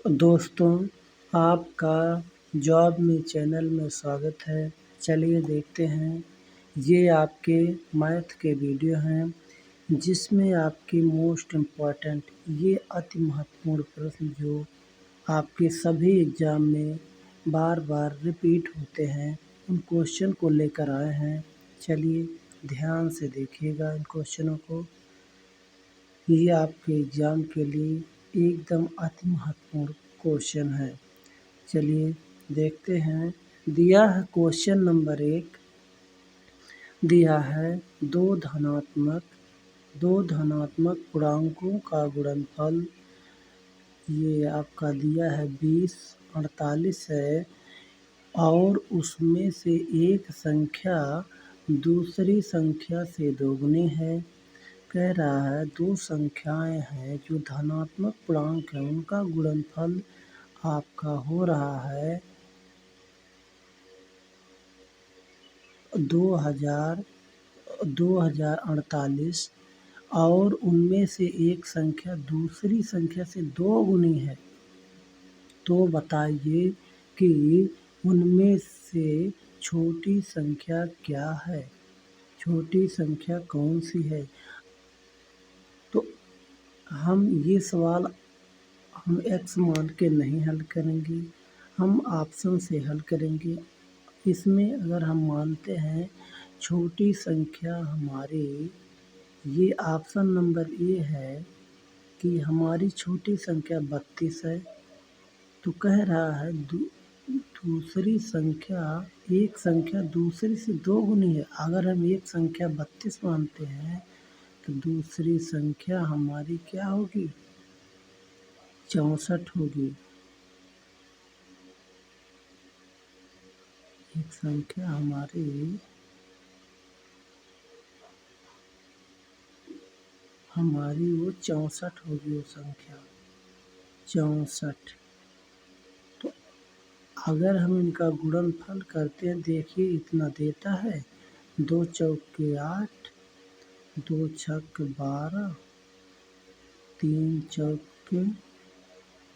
दोस्तों, आपका जॉब में चैनल में स्वागत है। चलिए देखते हैं। ये आपके मैथ के वीडियो हैं जिसमें आपके मोस्ट इम्पॉर्टेंट ये अति महत्वपूर्ण प्रश्न जो आपके सभी एग्ज़ाम में बार बार रिपीट होते हैं, उन क्वेश्चन को लेकर आए हैं। चलिए ध्यान से देखिएगा इन क्वेश्चनों को। ये आपके एग्ज़ाम के लिए एकदम अति महत्वपूर्ण क्वेश्चन है। चलिए देखते हैं। दिया है क्वेश्चन नंबर 1, दिया है दो धनात्मक पूर्णांकों का गुणनफल। ये आपका दिया है 20, 48 है और उसमें से एक संख्या दूसरी संख्या से दोगुनी है। कह रहा है दो संख्याएं हैं जो धनात्मक पूर्णांक है, उनका गुणनफल आपका हो रहा है 2048 और उनमें से एक संख्या दूसरी संख्या से दो गुनी है। तो बताइए कि उनमें से छोटी संख्या क्या है, छोटी संख्या कौन सी है। तो हम ये सवाल हम x मान के नहीं हल करेंगे, हम ऑप्शन से हल करेंगे। इसमें अगर हम मानते हैं छोटी संख्या हमारी, ये ऑप्शन नंबर ए है कि हमारी छोटी संख्या 32 है। तो कह रहा है दूसरी संख्या, एक संख्या दूसरी से दो गुनी है। अगर हम एक संख्या 32 मानते हैं तो दूसरी संख्या हमारी क्या होगी, 64 होगी। एक संख्या हमारी वो 64 होगी, वो संख्या 64। तो अगर हम इनका गुणनफल करते हैं, देखिए इतना देता है, 2 चौके 8, 2 छक्के 12, 3 चौके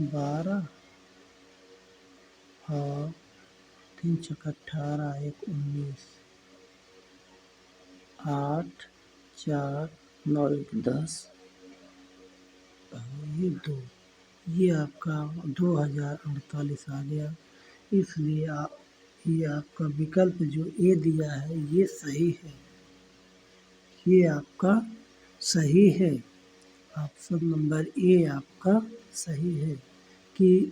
12 और 3 चौके 18, 1 19, 8 4 9 1 10, ये 2, ये आपका 2048 आ गया। इसलिए ये आपका विकल्प जो ए दिया है ये सही है, ये आपका सही है। ऑप्शन नंबर ए आपका सही है कि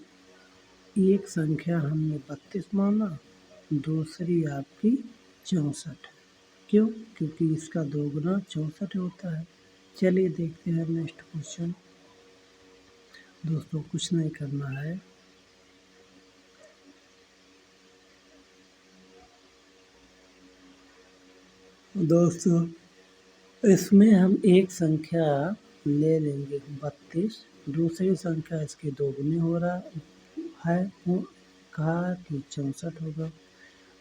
एक संख्या हमने 32 माना, दूसरी आपकी 64 है। क्यों? क्योंकि इसका दोगुना 64 होता है। चलिए देखते हैं नेक्स्ट क्वेश्चन। दोस्तों कुछ नहीं करना है, दोस्तों इसमें हम एक संख्या ले लेंगे 32, दूसरी संख्या इसकी दोगुनी हो रहा है, वो कहा कि 64 होगा।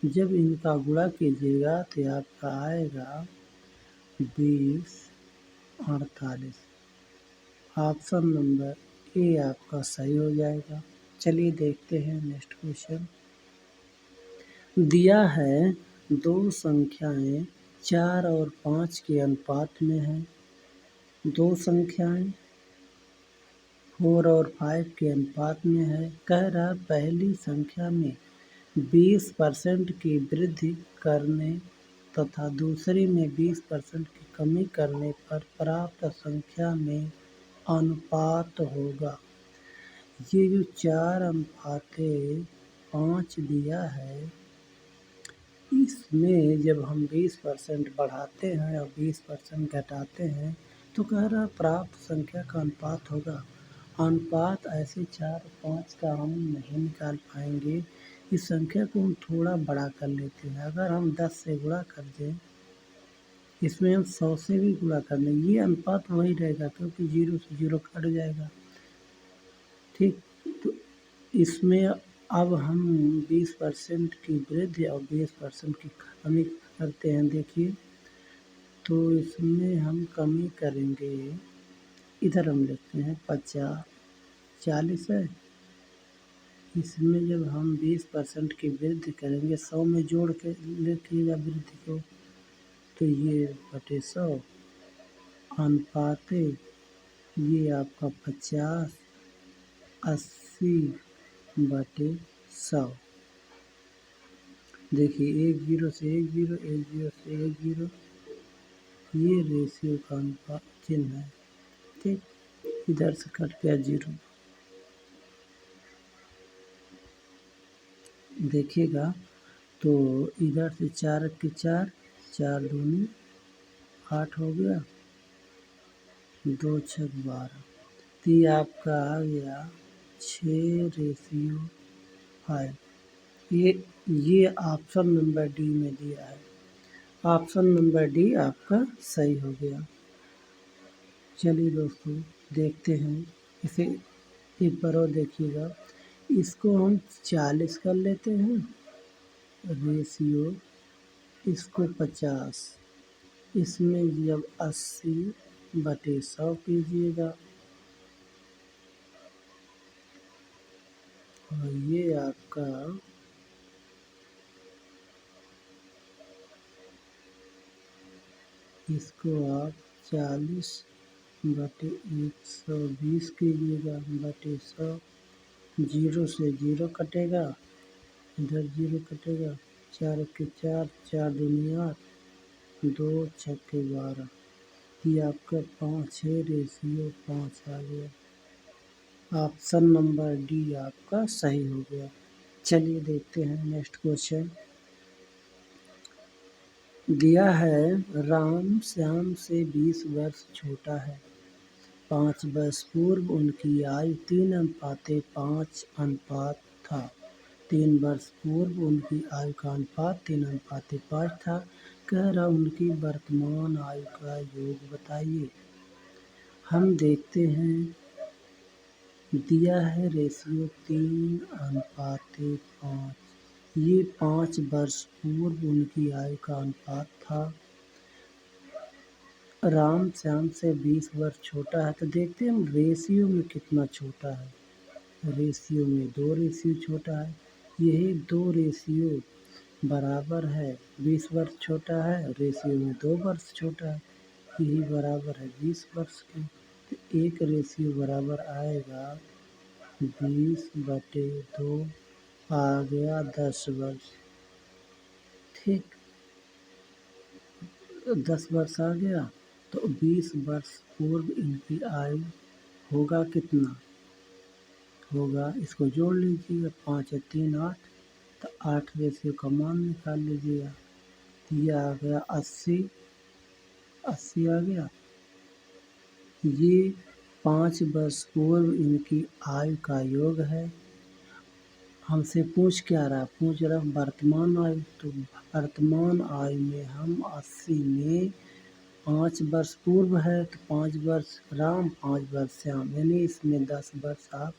जब इनका गुणा कीजिएगा तो आपका आएगा 20 48। ऑप्शन नंबर ए आपका सही हो जाएगा। चलिए देखते हैं नेक्स्ट क्वेश्चन। दिया है दो संख्याएं 4 और 5 के अनुपात में हैं। दो संख्याएं 4 और 5 के अनुपात में है। कह रहा पहली संख्या में 20% की वृद्धि करने तथा दूसरी में 20% की कमी करने पर प्राप्त संख्या में अनुपात होगा। ये जो 4 अनुपाते 5 दिया है, इसमें जब हम 20% बढ़ाते हैं और 20% घटाते हैं तो कह रहा प्राप्त संख्या का अनुपात होगा। अनुपात ऐसे 4 5 का हम नहीं निकाल पाएंगे। इस संख्या को हम थोड़ा बड़ा कर लेते हैं। अगर हम 10 से गुणा कर दें, इसमें हम 100 से भी गुणा कर दें, ये अनुपात वही रहेगा क्योंकि 0 से 0 कट जाएगा। ठीक, तो इसमें अब हम 20% की वृद्धि और 20% की कमी करते हैं। देखिए तो इसमें हम कमी करेंगे, इधर हम लिखते हैं 50 40 है इसमें जब हम 20% की वृद्धि करेंगे, 100 में जोड़ के लिखिएगा वृद्धि को, तो ये बटे 100 अनुपाते ये आपका 50 80 बटे 100। देखिए 1 जीरो से 1 जीरो, 1 जीरो से 1 जीरो, ये रेशियो का अनुपात चिन्ह है। ठीक, इधर से कट गया जीरो। देखिएगा तो इधर से 4 के 4, 4 दूनी 8 हो गया, 2 छक 12, तो ये आपका आ गया 6:5। ये ऑप्शन नंबर डी में दिया है। ऑप्शन नंबर डी आपका सही हो गया। चलिए दोस्तों देखते हैं इसे एक बार और देखिएगा। इसको हम 40 कर लेते हैं रेशियो, इसको 50, इसमें जब 80 बटे 100 कीजिएगा, और ये आपका इसको आप 40 बटे 120 कीजिएगा, बटे 100, जीरो से जीरो कटेगा, इधर जीरो कटेगा, 4 के 4, 4 दूनी 8, 2 छक्के 12, ये आपका 5 है, रेशियो 5 आ गया। ऑप्शन नंबर डी आपका सही हो गया। चलिए देखते हैं नेक्स्ट क्वेश्चन। दिया है राम श्याम से 20 वर्ष छोटा है। 5 वर्ष पूर्व उनकी आयु 3:5 था। 3 वर्ष पूर्व उनकी आयु का अनुपात 3:5 था। कह रहा उनकी वर्तमान आयु का योग बताइए। हम देखते हैं, दिया है रेशियो 3:5। ये 5 वर्ष पूर्व उनकी आयु का अनुपात था। राम श्याम से 20 वर्ष छोटा है, तो देखते हैं हम रेशियो में कितना छोटा है। रेशियो में 2 रेशियो छोटा है, यही 2 रेशियो बराबर है। 20 वर्ष छोटा है, रेशियो में 2 वर्ष छोटा है, यही बराबर है 20 वर्ष के। तो एक रेशियो बराबर आएगा 20/2, आ गया 10 वर्ष। ठीक, 10 वर्ष आ गया, तो 20 वर्ष पूर्व इनकी आयु होगा कितना होगा, इसको जोड़ लीजिएगा, 5 या 3 8, तो 8 रेशियो का मान निकाल लीजिएगा। ये आ गया 80, 80 आ गया। ये 5 वर्ष पूर्व इनकी आयु का योग है। हमसे पूछ क्या रहा, पूछ रहा वर्तमान आयु, तो वर्तमान आयु में हम 80 में 5 वर्ष पूर्व है, तो 5 वर्ष राम, 5 वर्ष श्याम, यानी इसमें 10 वर्ष आप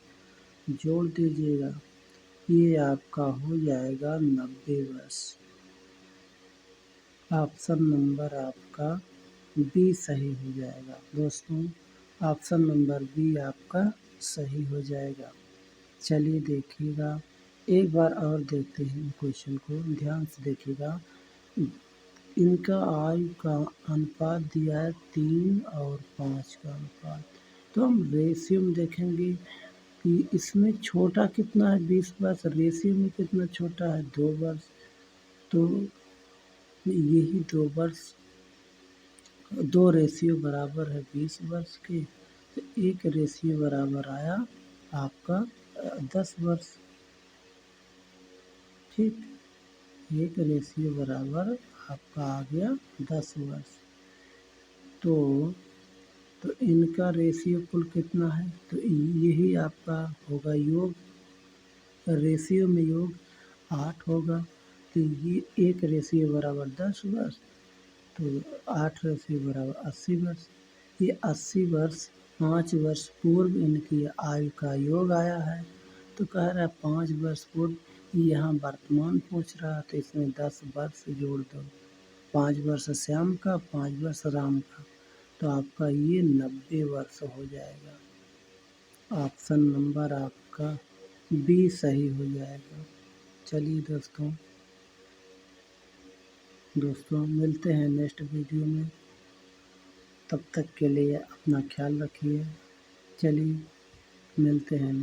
जोड़ दीजिएगा, ये आपका हो जाएगा 90 वर्ष। ऑप्शन नंबर आपका बी सही हो जाएगा दोस्तों। ऑप्शन नंबर बी आपका सही हो जाएगा। चलिए देखिएगा एक बार और देखते हैं क्वेश्चन को, ध्यान से देखिएगा। इनका आयु का अनुपात दिया है 3 और 5 का अनुपात, तो हम रेशियो में देखेंगे कि इसमें छोटा कितना है 20 वर्ष, रेशियो में कितना छोटा है 2 वर्ष, तो यही 2 वर्ष, 2 रेशियो बराबर है 20 वर्ष के, तो एक रेशियो बराबर आया आपका 10 वर्ष। ठीक, एक रेशियो बराबर आपका आ गया 10 वर्ष। तो इनका रेशियो कुल कितना है, तो यही आपका होगा योग, रेशियो में योग 8 होगा, तो ये एक रेशियो बराबर 10 वर्ष, तो 8 रेशियो बराबर 80 वर्ष। ये 80 वर्ष 5 वर्ष पूर्व इनकी आयु का योग आया है, तो कह रहा है 5 वर्ष पूर्व, यहाँ वर्तमान पूछ रहा है, तो इसमें 10 वर्ष जोड़ दो, 5 वर्ष श्याम का, 5 वर्ष राम का, तो आपका ये 90 वर्ष हो जाएगा। ऑप्शन नंबर आपका बी सही हो जाएगा। चलिए दोस्तों मिलते हैं नेक्स्ट वीडियो में। तब तक के लिए अपना ख्याल रखिए। चलिए मिलते हैं।